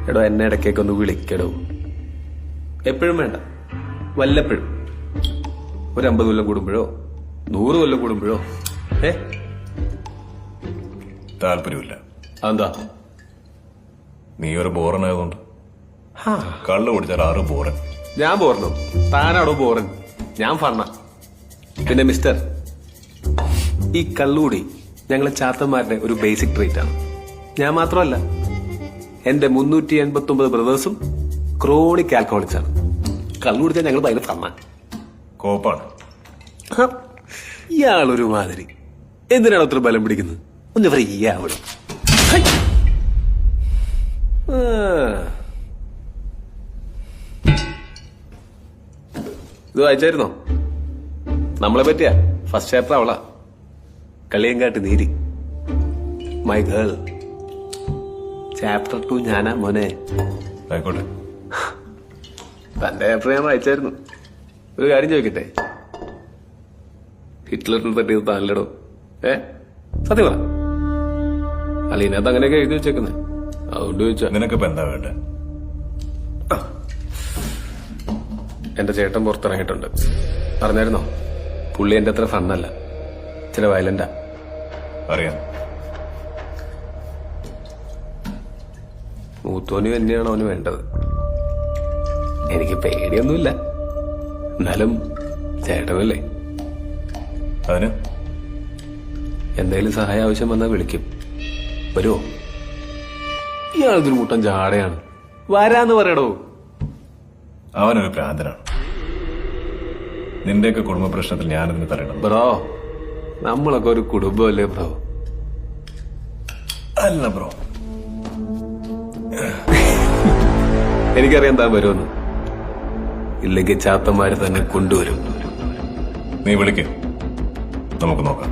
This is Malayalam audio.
എടോ എന്നെ ഇടയ്ക്കൊക്കെ വിളിക്കടോ. എപ്പോഴും വേണ്ട, വല്ലപ്പോഴും. ഒരു 50 കൊല്ലം കൂടുമ്പോഴോ 100 കൊല്ലം കൂടുമ്പോഴോ. താല്പര്യമില്ല. അതെന്താ? നീ ഒരു ബോറനായതുകൊണ്ട്. കള്ളു കുടിച്ചാൽ 6 ബോറൻ. ഞാൻ ബോറനോ? താനാടോ ബോറൻ? ഞാൻ ഫണ്ണ. പിന്നെ മിസ്റ്റർ, ഈ കള്ളുകൂടി ഞങ്ങളെ ചാത്തന്മാരുടെ ഒരു ബേസിക് ട്രീറ്റ് ആണ്. ഞാൻ മാത്രമല്ല, എന്റെ 389 ബ്രദേഴ്സും ക്രോണിക് ആൽക്കഹോളിക്സ് ആണ്. കള്ളു കുടിച്ചാൽ ഞങ്ങൾ ഭയങ്കര ഫണ്ണ. കോപ്പാണ്. ഇയാളൊരു മാതിരി. എന്തിനാണ് അത്ര ബലം പിടിക്കുന്നത്? ഒന്ന് ഫ്രീ ആവണം. ഇത് വായിച്ചായിരുന്നോ? നമ്മളെ പറ്റിയാ ഫസ്റ്റ് ചാപ്റ്റർ അവളാ. Kaliyankattu Neeli, my girl. Chapter 2 ഞാനാ മോനെ. ആയിക്കോട്ടെ. തന്റെ ചാപ്റ്റർ ഞാൻ വായിച്ചായിരുന്നു. ഒരു കാര്യം ചോദിക്കട്ടെ, ഹിറ്റ്ലറിനെ പറ്റിയത് താനല്ലടോ? സത്യം പറ. അല്ല, ഇതിനകത്ത് അങ്ങനെയൊക്കെ എഴുതി വെച്ചേക്കുന്നേ, അതുകൊണ്ട് ചോദിച്ചാ. നിനക്കിപ്പോ എന്താ വേണ്ടേ? എന്റെ ചേട്ടൻ പുറത്തിറങ്ങിയിട്ടുണ്ട്. പറഞ്ഞായിരുന്നോ? പുള്ളി എന്റെ അത്ര ഫണ്ണല്ല, ചില വയലന്റാ. അറിയാം. മൂത്തോന് തന്നെയാണ് അവന് വേണ്ടത്. എനിക്ക് പേടിയൊന്നുമില്ല, എന്നാലും ചേട്ടനല്ലേ. അതിന് എന്തെങ്കിലും സഹായം ആവശ്യം വന്നാൽ വിളിക്കും. വരുമോ? ഇയാളൊരു മുട്ടൻ ജാടയാണ്. വരാന്ന് പറയടോ. അവനൊരു ഭ്രാന്തനാണ്. നിന്റെയൊക്കെ കുടുംബ പ്രശ്നത്തിൽ ഞാനതിന് തരണം. ബ്രോ, നമ്മളൊക്കെ ഒരു കുടുംബമല്ലേ ബ്രോ? അല്ല ബ്രോ. എനിക്കറിയാം താൻ വരുമെന്ന്. ഇല്ലെങ്കിൽ ചാത്തന്മാര് തന്നെ കൊണ്ടുവരും. നീ വിളിക്കും, നമുക്ക് നോക്കാം.